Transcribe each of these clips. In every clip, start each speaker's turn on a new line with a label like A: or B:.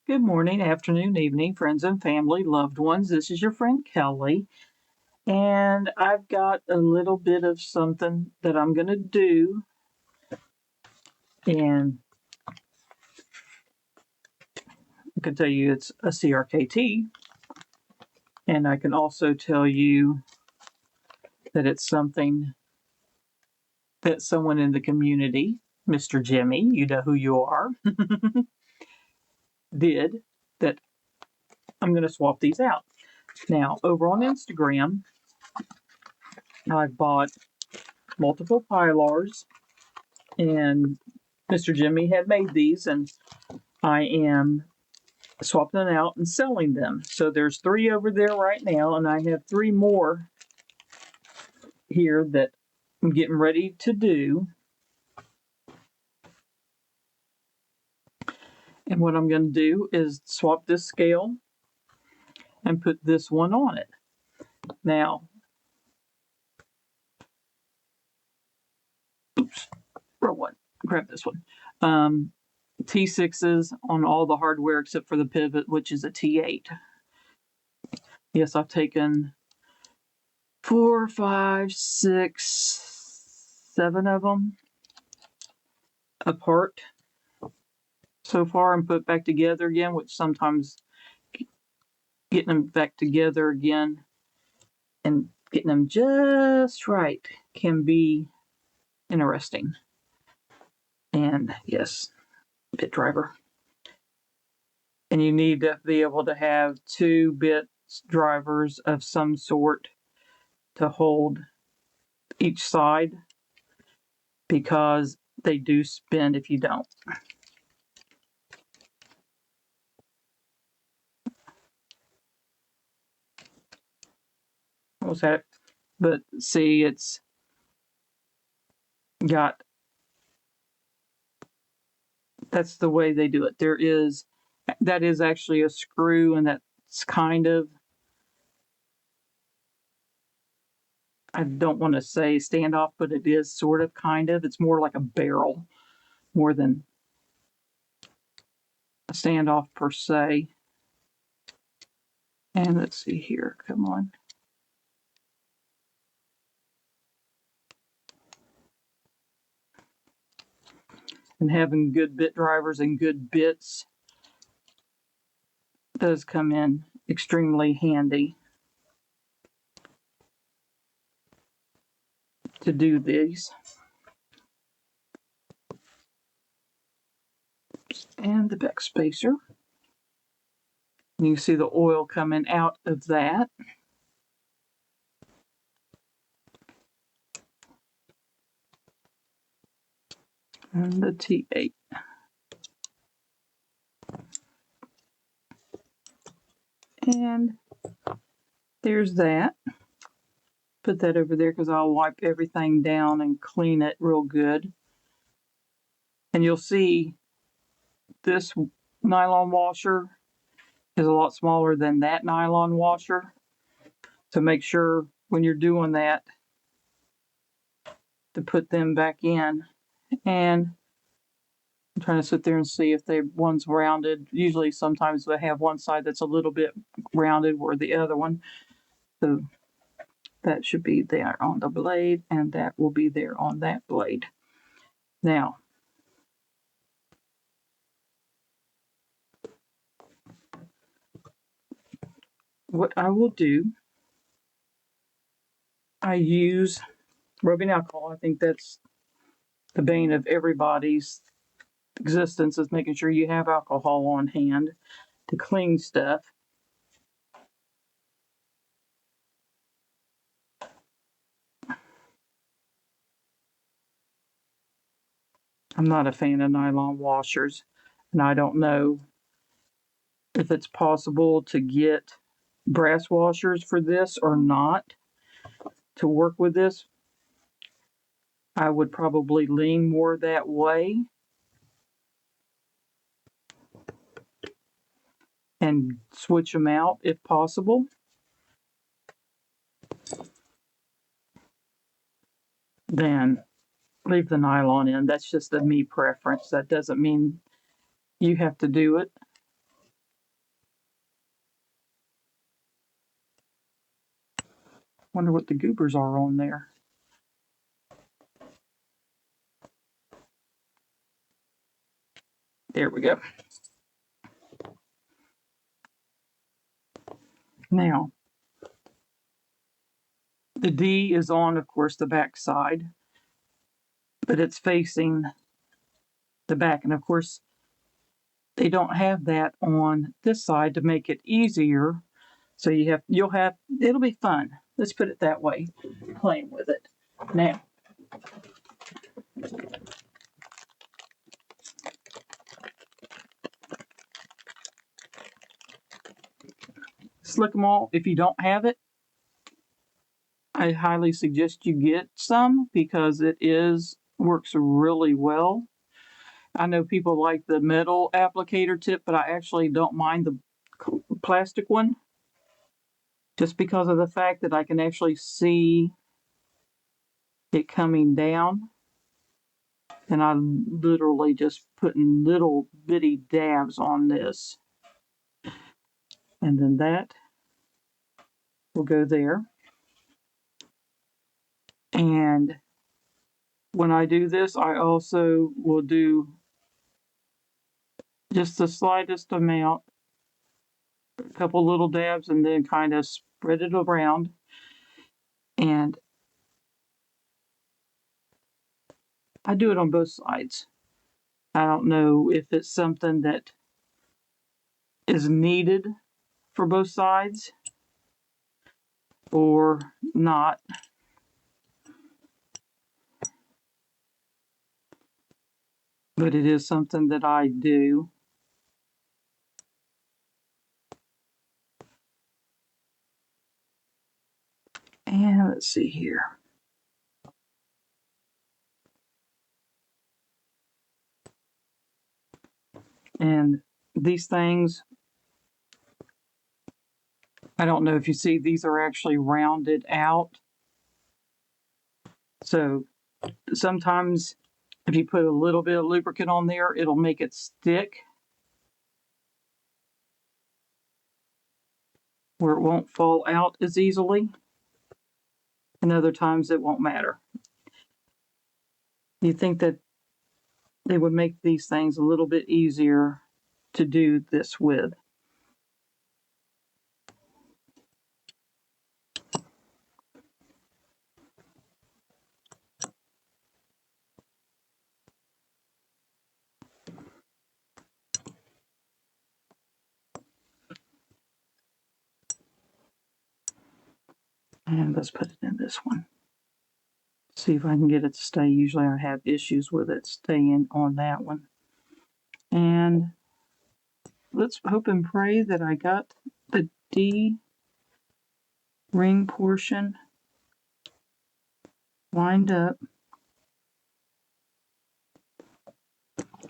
A: Good morning, afternoon, evening, friends and family, loved ones. This is your friend Kelly, and I've got a little bit of something that I'm going to do. And I can tell you it's a CRKT, and I can also tell you that it's something that someone in the community, Mr. Jimmy, you know who you are, did that I'm going to swap these out. Now, over on Instagram, I've bought multiple Pilars, and Mr. Jimmy had made these, and I am swapping them out and selling them. So there's 3 over there right now, and I have 3 more here that I'm getting ready to do. And what I'm going to do is swap this scale and put this one on it. Now, oops, wrong one. Grab this one. T6s on all the hardware except for the pivot, which is a T8. Yes, I've taken 4, 5, 6, 7 of them apart so far and put back together again, which sometimes getting them back together again and getting them just right can be interesting. And yes, bit driver. And you need to be able to have 2 bit drivers of some sort to hold each side because they do spin if you don't. What was that? But see, it's got, that's the way they do it. That is actually a screw, and that's kind of, I don't want to say standoff, but it is sort of kind of. It's more like a barrel more than a standoff per se. And let's see here, come on. And having good bit drivers and good bits does come in extremely handy to do these. And the back spacer. You can see the oil coming out of that. And the T8. And there's that. Put that over there because I'll wipe everything down and clean it real good. And you'll see this nylon washer is a lot smaller than that nylon washer. So make sure when you're doing that to put them back in. And I'm trying to sit there and see if one's rounded. Usually sometimes they have one side that's a little bit rounded where the other one. So that should be there on the blade, and that will be there on that blade. Now, what I will do, I use rubbing alcohol. I think that's the bane of everybody's existence, is making sure you have alcohol on hand to clean stuff. I'm not a fan of nylon washers, and I don't know if it's possible to get brass washers for this or not to work with this. I would probably lean more that way and switch them out if possible. Then leave the nylon in. That's just a me preference. That doesn't mean you have to do it. Wonder what the goobers are on there. There we go. Now, the D is on, of course, the back side, but it's facing the back. And of course, they don't have that on this side to make it easier. So it'll be fun. Let's put it that way, playing with it. Now, slick them all. If you don't have it, I highly suggest you get some because it works really well. I know people like the metal applicator tip, but I actually don't mind the plastic one just because of the fact that I can actually see it coming down. And I'm literally just putting little bitty dabs on this. And then that will go there. And when I do this, I also will do just the slightest amount, a couple little dabs, and then kind of spread it around. And I do it on both sides. I don't know if it's something that is needed for both sides or not. But it is something that I do. And let's see here. And these things, I don't know if you see, these are actually rounded out. So sometimes if you put a little bit of lubricant on there, it'll make it stick where it won't fall out as easily. And other times it won't matter. You think that they would make these things a little bit easier to do this with. And let's put it in this one. See if I can get it to stay. Usually I have issues with it staying on that one. And let's hope and pray that I got the D ring portion lined up.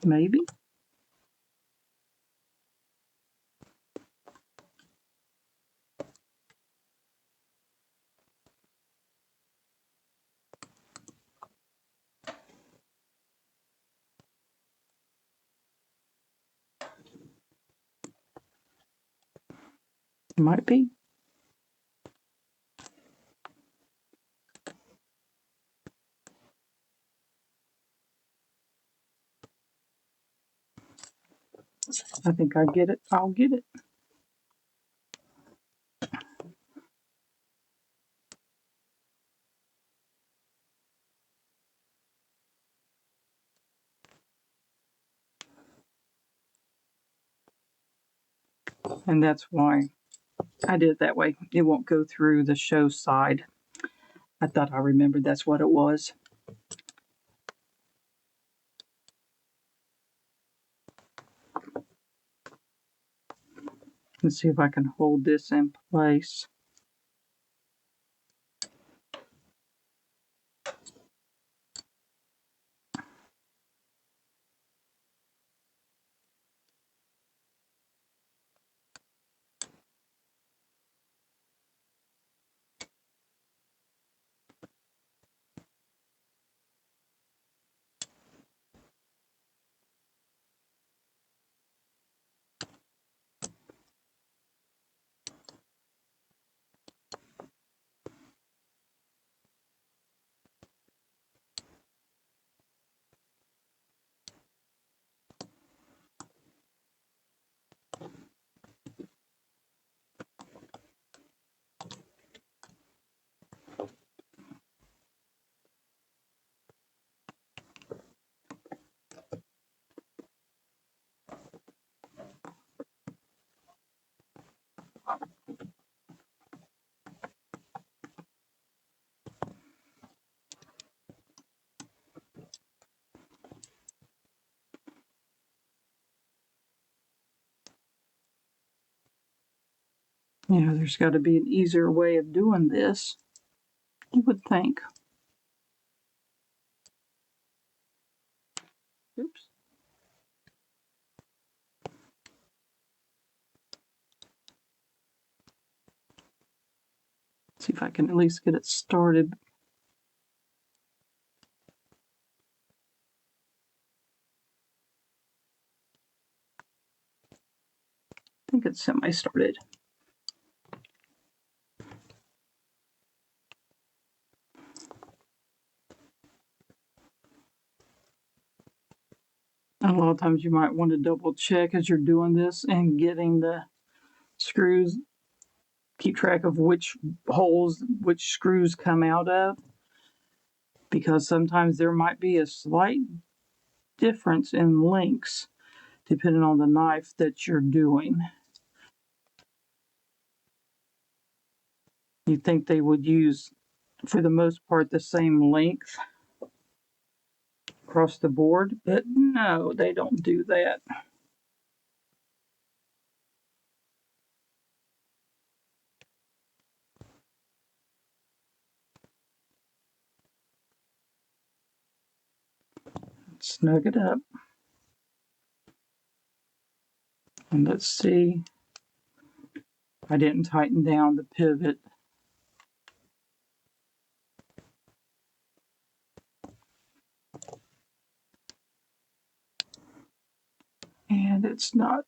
A: Maybe. It might be. I think I get it. I'll get it. And that's why I did it that way. It won't go through the show side. I thought I remembered that's what it was. Let's see if I can hold this in place. You know, there's got to be an easier way of doing this, you would think. Oops. See if I can at least get it started. I think it's semi-started. A lot of times you might want to double check as you're doing this and getting the screws, keep track of which holes, which screws come out of, because sometimes there might be a slight difference in lengths depending on the knife that you're doing. You'd think they would use, for the most part, the same length across the board, but no, they don't do that. Snug it up. And let's see. I didn't tighten down the pivot. And it's not.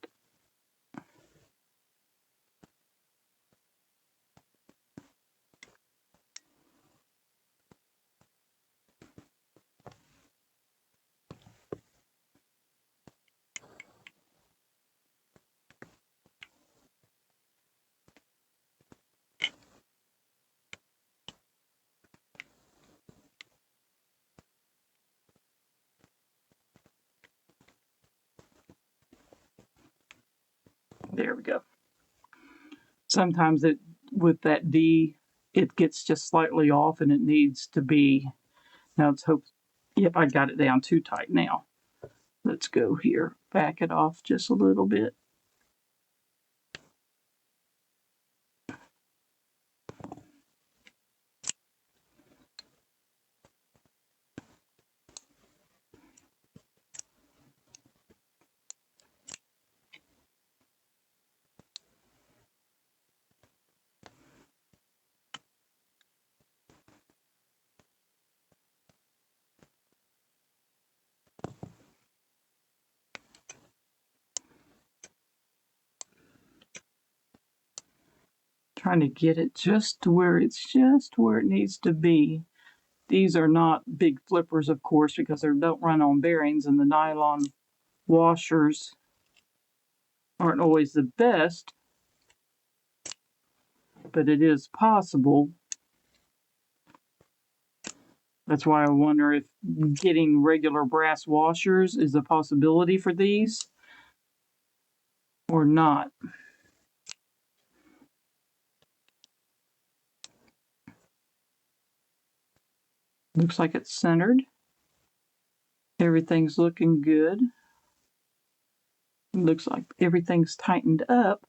A: There we go. Sometimes it, with that D, it gets just slightly off and it needs to be. Now let's hope, yep, I got it down too tight now. Let's go here, back it off just a little bit. Trying to get it just to where it's just where it needs to be. These are not big flippers, of course, because they don't run on bearings, and the nylon washers aren't always the best, but it is possible. That's why I wonder if getting regular brass washers is a possibility for these or not. Looks like it's centered. Everything's looking good. Looks like everything's tightened up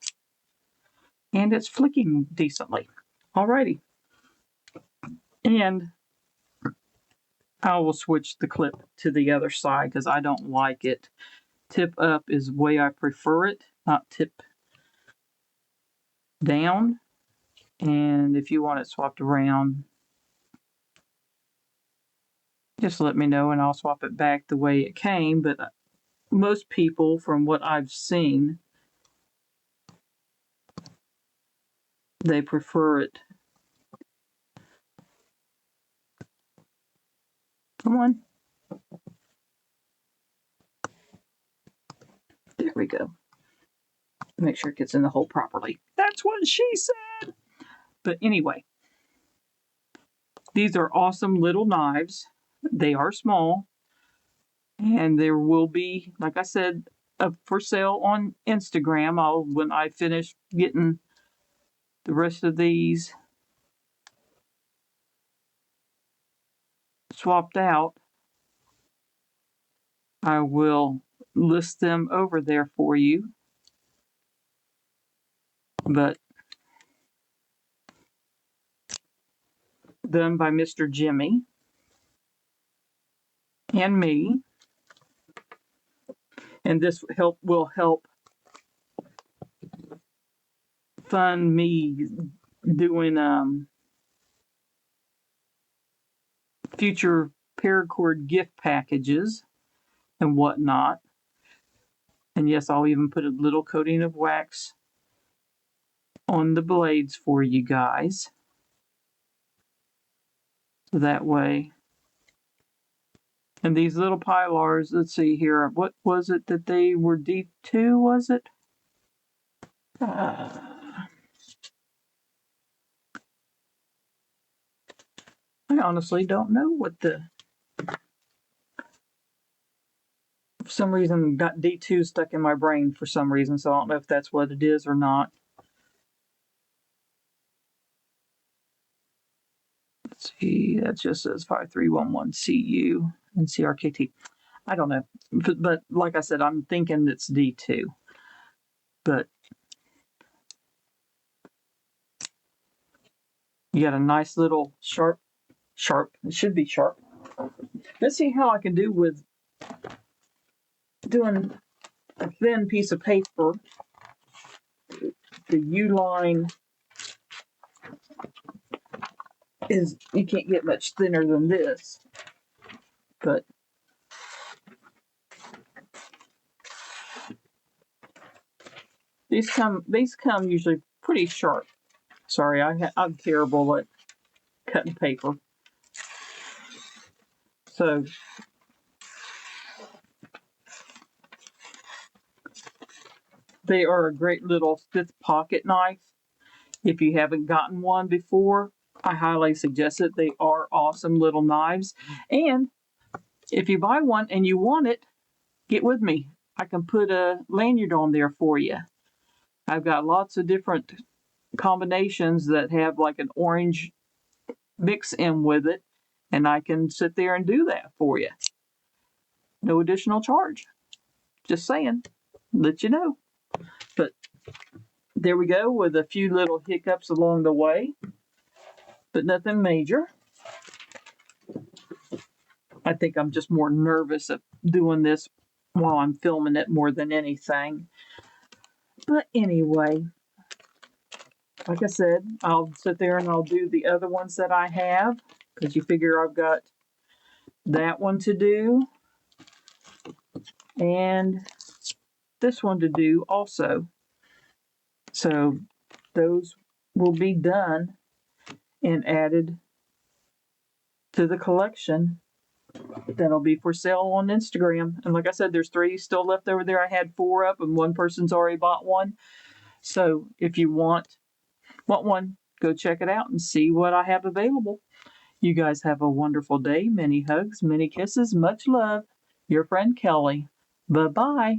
A: and it's flicking decently. Alrighty. And I will switch the clip to the other side because I don't like it. Tip up is the way I prefer it, not tip down. And if you want it swapped around, just let me know and I'll swap it back the way it came. But most people, from what I've seen, they prefer it. Come on. There we go. Make sure it gets in the hole properly. That's what she said. But anyway, these are awesome little knives. They are small. And there will be, like I said, up for sale on Instagram. When I finish getting the rest of these swapped out, I will list them over there for you. But done by Mr. Jimmy and me. And this will help fund me doing future paracord gift packages and whatnot. And yes, I'll even put a little coating of wax on the blades for you guys. So that way. And these little Pilars, let's see here. What was it that they were D2, was it? I honestly don't know what the... For some reason, got D2 stuck in my brain for some reason, so I don't know if that's what it is or not. Let's see, that just says 5311CU and CRKT. I don't know, but like I said, I'm thinking it's D2. But you got a nice little sharp, it should be sharp. Let's see how I can do with doing a thin piece of paper. The U-line is, you can't get much thinner than this, but these come usually pretty sharp. Sorry, I'm terrible at cutting paper. So they are a great little fifth pocket knife. If you haven't gotten one before, I highly suggest it. They are awesome little knives. And if you buy one and you want it, get with me. I can put a lanyard on there for you. I've got lots of different combinations that have like an orange mix in with it, and I can sit there and do that for you. No additional charge. Just saying, let you know. But there we go, with a few little hiccups along the way, but nothing major. I think I'm just more nervous of doing this while I'm filming it more than anything. But anyway, like I said, I'll sit there and I'll do the other ones that I have, because you figure I've got that one to do and this one to do also. So those will be done and added to the collection that'll be for sale on Instagram. And like I said, there's 3 still left over there. I had 4 up and one person's already bought one. So if you want one, go check it out and see what I have available. You guys have a wonderful day. Many hugs, many kisses, much love. Your friend Kelly. Bye-bye.